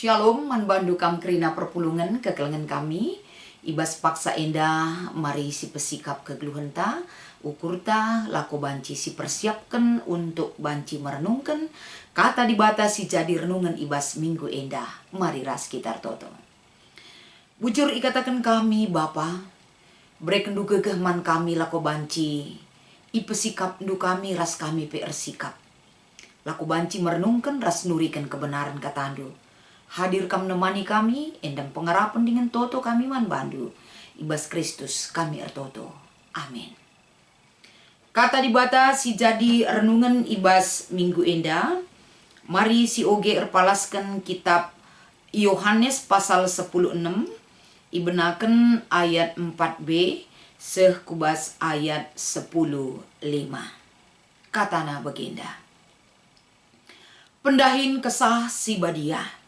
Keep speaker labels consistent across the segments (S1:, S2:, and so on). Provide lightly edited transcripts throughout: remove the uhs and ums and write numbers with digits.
S1: Shalom, manbandu kam kerina perpulungan kekelengan kami. Ibas paksa endah, mari si pesikap kegeluhenta, ukurta, lako banci si persiapkan untuk banci merenungkan. Kata dibatasi jadi renungan ibas minggu endah, mari ras kitar toto. Bujur ikatakan kami Bapa, breken du gegehman kami lako banci, ipesikap du kami ras kami sikap. Lako banci merenungkan ras nurikan kebenaran katandu. Hadir kam nemani kami, endang pengarapan dengan toto kami man bandu. Ibas Kristus kami ertoto. Amin. Kata dibatasi jadi renungan ibas minggu endah. Mari si oge erpalaskan kitab Yohanes pasal 10:6. Ibenaken ayat 4b, seh kubas ayat 10:5. Katana begenda. Pendahin kesah si Badiah.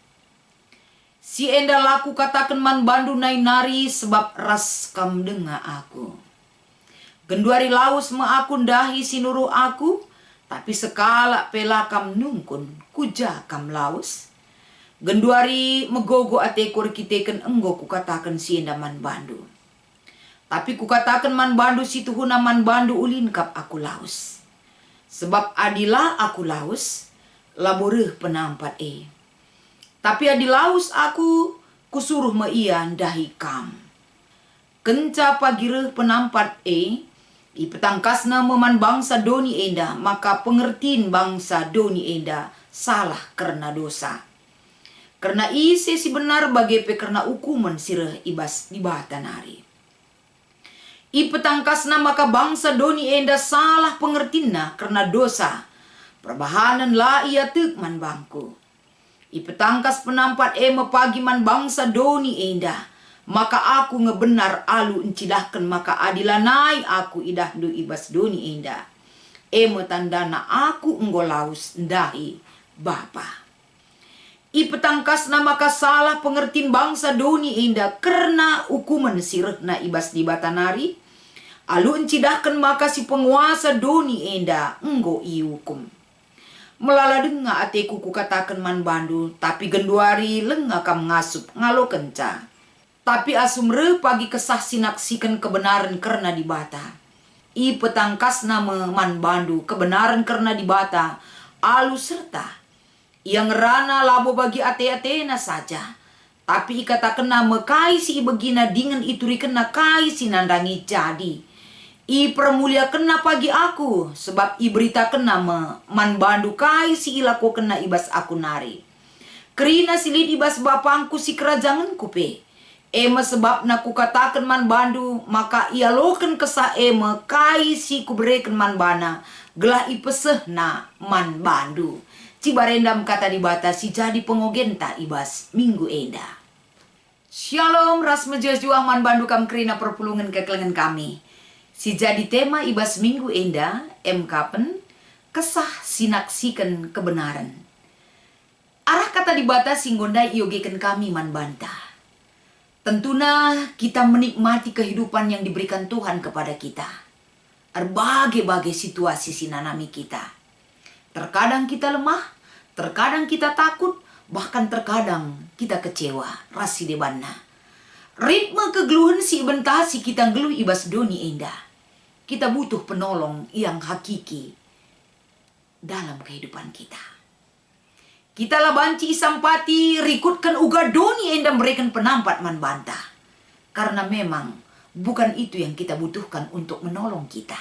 S1: Si enda laku katakan man bandu nai nari sebab ras kam denga aku. Genduari laus ma aku ndahi sinuru aku, tapi sekala pela kam nungkun kuja kam laus. Genduari megogo atekor kiteken enggo ku katakan si enda man bandu. Tapi ku katakan man bandu si tuhuna man bandu ulin kap aku laus. Sebab adilah aku laus, laboreh penampat Tapi adilaus aku kusuruh me ia ndahi kam. Kenca pagireh penampat ipetangkasna meman bangsa doni enda, maka pengertiin bangsa doni enda salah karena dosa. Karena isi si benar bagepe karena hukuman sireh ibas dibatan hari. Ipetangkasna maka bangsa doni enda salah pengertina karena dosa. Perbahanan la ia tek man bangku. Ipetangkas penampat pagi man bangsa doni endah. Maka aku ngebenar alu encidahkan maka adilanai aku idah du ibas doni endah. Tandana aku enggolaus ndahi Bapa. Ipetangkasna maka salah pengertiin bangsa doni endah karena hukuman sirehna ibas di batanari. Alu encidahkan maka si penguasa doni endah enggo iukum. Melala denga ateku ku katakan man bandu, tapi genduari lenga kam ngasup ngalo kenca. Tapi asumre pagi kesah sinaksikan kebenaran karena dibata. I petangkas nama man bandu kebenaran karena dibata. Alu serta yang rana labo bagi ate-atena saja. Tapi ikatakan nama kai si ibegina dengan ituri kena kai si nandangi jadi. I permulia kena pagi aku, sebab i berita kena man bandu kai si ilako kena ibas aku nari. Kerina silid ibas bapangku si kerajaan kupe. Sebab naku katakan man bandu, maka ia loken kesah kai si kubereken man bana, gelah i peseh na man bandu. Cibarendam kata dibatasi jadi pengogenta ibas minggu enda. Shalom ras mejuang man bandu kam kerina perpulungan kekelengan kami. Si jadi tema ibas minggu enda, kapen, kesah sinaksikan kebenaran. Arah kata dibatasi ngondai iogeken kami man bantah. Tentuna kita menikmati kehidupan yang diberikan Tuhan kepada kita. Berbagai-bagai situasi sinanami kita. Terkadang kita lemah, terkadang kita takut, bahkan terkadang kita kecewa, rasi debanna. Ritme kegeluhan si ibentasi kita geluh ibas doni endah. Kita butuh penolong yang hakiki dalam kehidupan kita. Kita lah banci sampati rikutkan uga doni endah memberikan penampat man bantah. Karena memang bukan itu yang kita butuhkan untuk menolong kita.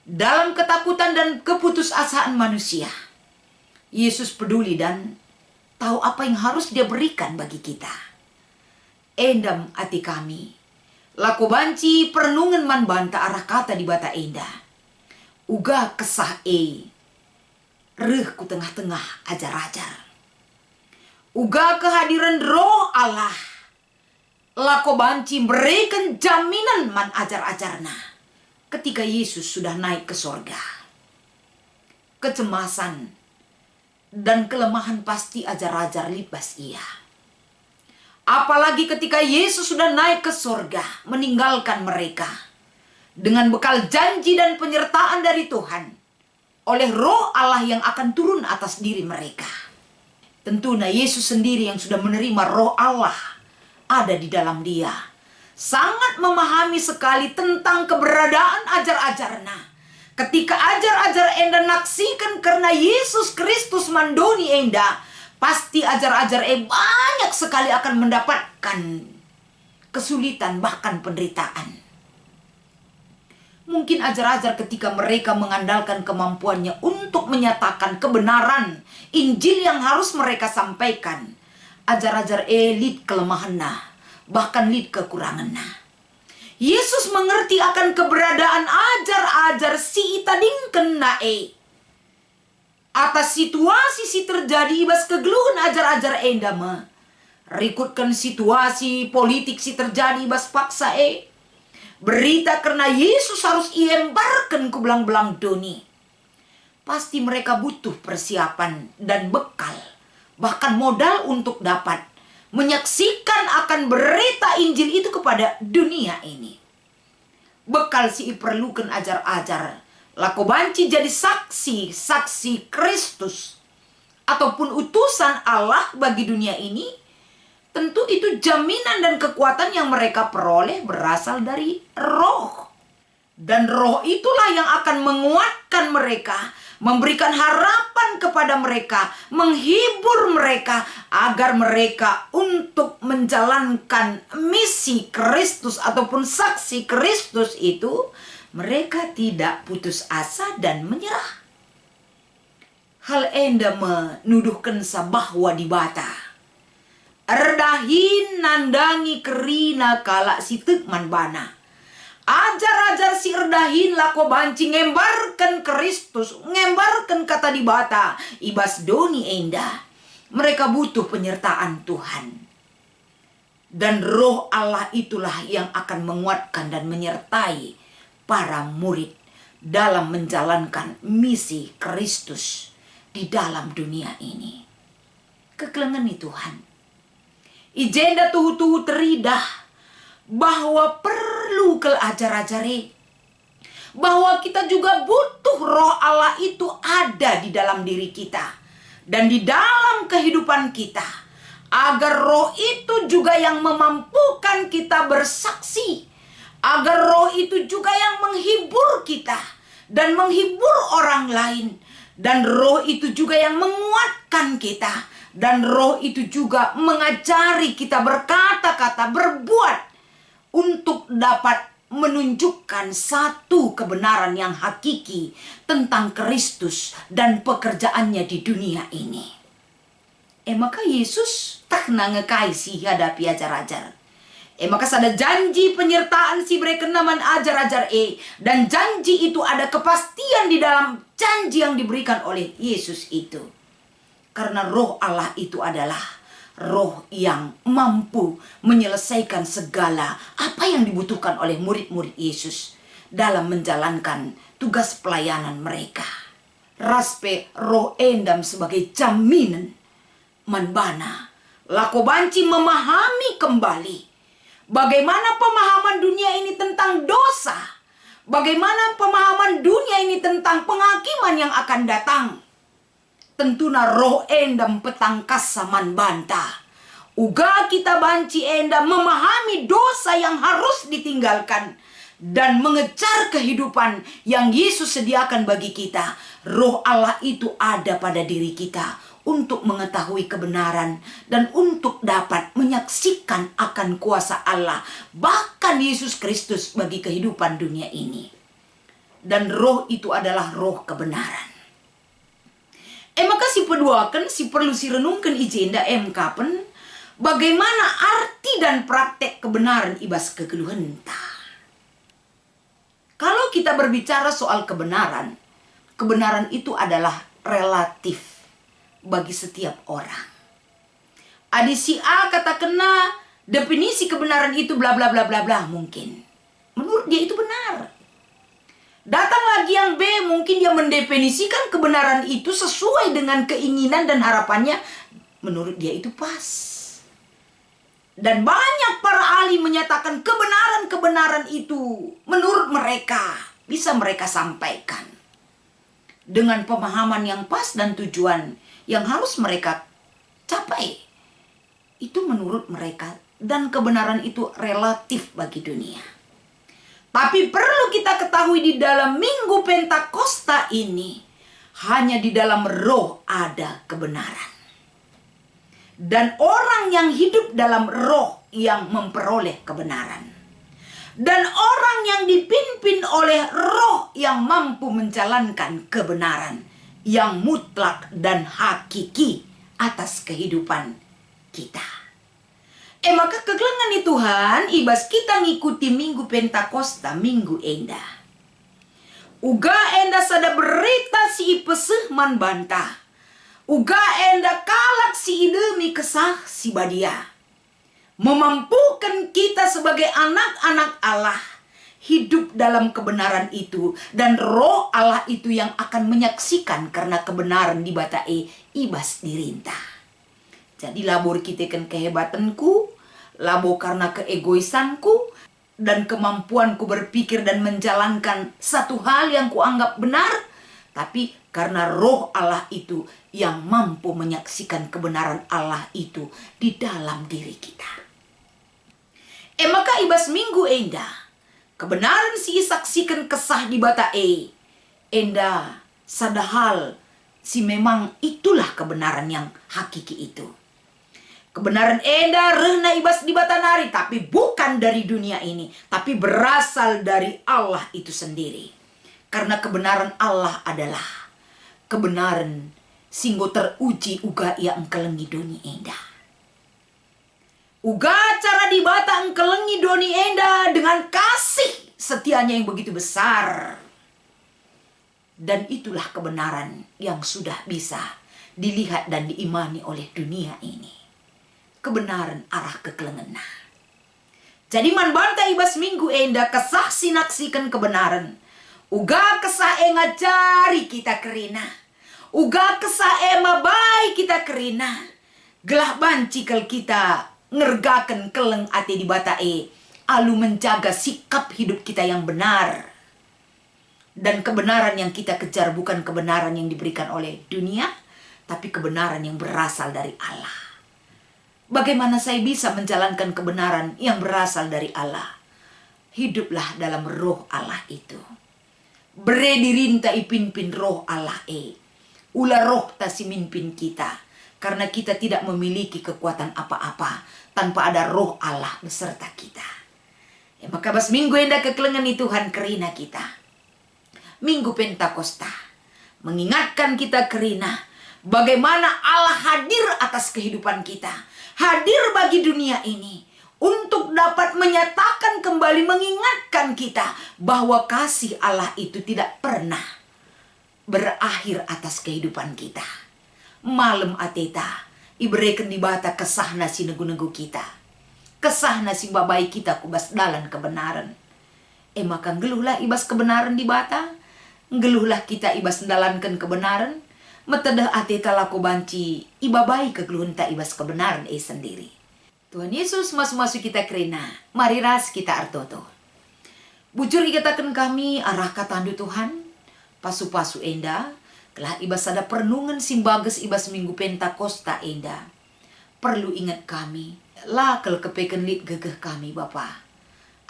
S1: Dalam ketakutan dan keputusasaan manusia, Yesus peduli dan tahu apa yang harus dia berikan bagi kita. Endam hati kami. Lako banci perenungan man banta arah kata di bata endah. Uga kesah reh ku tengah-tengah ajar-ajar. Uga kehadiran roh Allah. Lako banci berikan jaminan man ajar-ajarna. Ketika Yesus sudah naik ke sorga. Kecemasan dan kelemahan pasti ajar-ajar lipas ia. Apalagi ketika Yesus sudah naik ke sorga, meninggalkan mereka. Dengan bekal janji dan penyertaan dari Tuhan. Oleh roh Allah yang akan turun atas diri mereka. Tentunya Yesus sendiri yang sudah menerima roh Allah ada di dalam dia. Sangat memahami sekali tentang keberadaan ajar-ajarnya. Ketika ajar-ajar enda naksikan karena Yesus Kristus mandoni enda, pasti ajar-ajar banyak sekali akan mendapatkan kesulitan bahkan penderitaan. Mungkin ajar-ajar ketika mereka mengandalkan kemampuannya untuk menyatakan kebenaran Injil yang harus mereka sampaikan. Ajar-ajar lid kelemahannya, bahkan lid kekurangannya. Yesus mengerti akan keberadaan ajar-ajar si itadingken nae. Atas situasi si terjadi ibas kegeluhan ajar-ajar endama. Rikutkan situasi politik si terjadi ibas paksa berita karena Yesus harus iembarkan ke belang-belang doni. Pasti mereka butuh persiapan dan bekal, bahkan modal untuk dapat menyaksikan akan berita Injil itu kepada dunia ini. Bekal si perlukan ajar-ajar, lako banci jadi saksi Kristus ataupun utusan Allah bagi dunia ini. Tentu itu jaminan dan kekuatan yang mereka peroleh berasal dari roh. Dan roh itulah yang akan menguatkan mereka, memberikan harapan kepada mereka, menghibur mereka agar mereka untuk menjalankan misi Kristus ataupun saksi Kristus itu, mereka tidak putus asa dan menyerah. Hal enda menuduhkan bahwa di bata erdahin nandangi kerina kala si tekman bana. Ajar-ajar si erdahin lako banci ngembarkan Kristus, ngembarkan kata di bata, ibas doni enda. Mereka butuh penyertaan Tuhan. Dan roh Allah itulah yang akan menguatkan dan menyertai para murid dalam menjalankan misi Kristus di dalam dunia ini. Kekelengan Tuhan. Ijenda tuhu-tuhu teridah bahwa perlu ke ajar-ajari, bahwa kita juga butuh roh Allah itu ada di dalam diri kita dan di dalam kehidupan kita, agar roh itu juga yang memampukan kita bersaksi, agar roh itu juga yang menghibur kita dan menghibur orang lain, dan roh itu juga yang menguatkan kita. Dan roh itu juga mengajari kita berkata-kata, berbuat untuk dapat menunjukkan satu kebenaran yang hakiki tentang Kristus dan pekerjaannya di dunia ini. Maka Yesus tak nangekai si hadapi ajar-ajar. Maka ada janji penyertaan si mereka naman ajar-ajar dan janji itu ada kepastian di dalam janji yang diberikan oleh Yesus itu. Karena roh Allah itu adalah roh yang mampu menyelesaikan segala apa yang dibutuhkan oleh murid-murid Yesus dalam menjalankan tugas pelayanan mereka. Raspe roh endam sebagai jaminan manbana. Lako banci memahami kembali bagaimana pemahaman dunia ini tentang dosa. Bagaimana pemahaman dunia ini tentang penghakiman yang akan datang. Tentunya roh endam petangkas saman banta. Uga kita banci endam memahami dosa yang harus ditinggalkan dan mengejar kehidupan yang Yesus sediakan bagi kita. Roh Allah itu ada pada diri kita untuk mengetahui kebenaran dan untuk dapat menyaksikan akan kuasa Allah, bahkan Yesus Kristus bagi kehidupan dunia ini. Dan roh itu adalah roh kebenaran. Maka si peduakan, si perlu si renungkan ijenda kapan bagaimana arti dan praktek kebenaran ibas kegeluhan ta. Kalau kita berbicara soal kebenaran, kebenaran itu adalah relatif bagi setiap orang. Adi si A kata kena definisi kebenaran itu bla bla bla bla bla, mungkin menurut dia itu benar. Datang lagi yang B, mungkin dia mendefinisikan kebenaran itu sesuai dengan keinginan dan harapannya, menurut dia itu pas. Dan banyak para ahli menyatakan kebenaran-kebenaran itu menurut mereka bisa mereka sampaikan dengan pemahaman yang pas dan tujuan yang harus mereka capai. Itu menurut mereka, dan kebenaran itu relatif bagi dunia. Tapi perlu kita ketahui di dalam Minggu Pentakosta ini, hanya di dalam roh ada kebenaran. Dan orang yang hidup dalam roh yang memperoleh kebenaran. Dan orang yang dipimpin oleh roh yang mampu menjalankan kebenaran yang mutlak dan hakiki atas kehidupan kita. Maka kegelengan Tuhan, ibas kita ngikuti Minggu Pentakosta, Minggu Endah. Uga enda sada berita si peseh man bantah. Uga enda kalak si demi kesah si badia. Memampukan kita sebagai anak-anak Allah hidup dalam kebenaran itu, dan roh Allah itu yang akan menyaksikan karena kebenaran di batae ibas dirintah. Jadi labor kita kan kehebatanku, labor karena keegoisanku, dan kemampuanku berpikir dan menjalankan satu hal yang kuanggap benar, tapi karena roh Allah itu yang mampu menyaksikan kebenaran Allah itu di dalam diri kita. Maka ibas Minggu Endah, kebenaran si saksikan kesah di batae. Endah sadahal si memang itulah kebenaran yang hakiki itu. Kebenaran endah rehna ibas di batanari, tapi bukan dari dunia ini, tapi berasal dari Allah itu sendiri. Karena kebenaran Allah adalah kebenaran singgo teruji uga ia engkelengi doni endah. Uga cara dibata engkelengi doni endah dengan kasih setianya yang begitu besar. Dan itulah kebenaran yang sudah bisa dilihat dan diimani oleh dunia ini. Kebenaran arah kekelengena. Jadi man banta ibas Minggu Endah kesah sinaksikan kebenaran. Uga kesah ngajari kita kerina. Uga kesah mabai kita kerina. Gelah banci kal kita ngergakan keleng ate di batae. Alu menjaga sikap hidup kita yang benar. Dan kebenaran yang kita kejar bukan kebenaran yang diberikan oleh dunia, tapi kebenaran yang berasal dari Allah. Bagaimana saya bisa menjalankan kebenaran yang berasal dari Allah? Hiduplah dalam roh Allah itu. Bere dirinta ipinpin roh Allah Ula roh ta si mimpin kita. Karena kita tidak memiliki kekuatan apa-apa tanpa ada roh Allah beserta kita. Maka bas Minggu Endah kekelengan Tuhan kerina kita. Minggu Pentakosta mengingatkan kita kerina bagaimana Allah hadir atas kehidupan kita. Hadir bagi dunia ini untuk dapat menyatakan kembali, mengingatkan kita bahwa kasih Allah itu tidak pernah berakhir atas kehidupan kita. Malam ateta ibereken di bata kesahna si nego-nego kita. Kesahna si babai kita kubas dalan kebenaran. Maka ngeluhlah ibas kebenaran di bata. Ngeluhlah kita ibas mendalankan kebenaran. Metedah ateta laku banci ibabai kegeluhun ta ibas kebenaran sendiri. Tuhan Yesus masuk-masuk kita kerina. Mari ras kita artoto. Bujur ikatakan kami arah katandu Tuhan. Pasu-pasu endah. Kelah ibas ada perenungan simbages ibas Minggu Pentakosta endah. Perlu ingat kami. Lakel kepeken lit gegeh kami Bapa.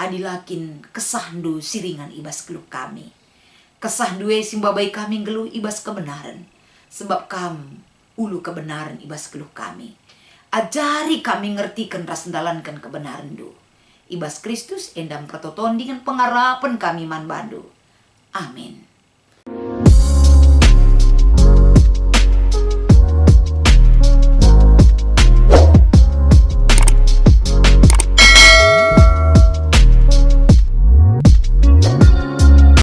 S1: Adilakin kesahdu siringan ibas geluh kami. Kesahdu simbabai kami geluh ibas kebenaran. Sebab kam ulu kebenaran ibas geluh kami. Ajari kami ngertikan ras mendalankan kebenaran du. Ibas Kristus endam pratoton dengan pengarapan kami man bandu. Amin.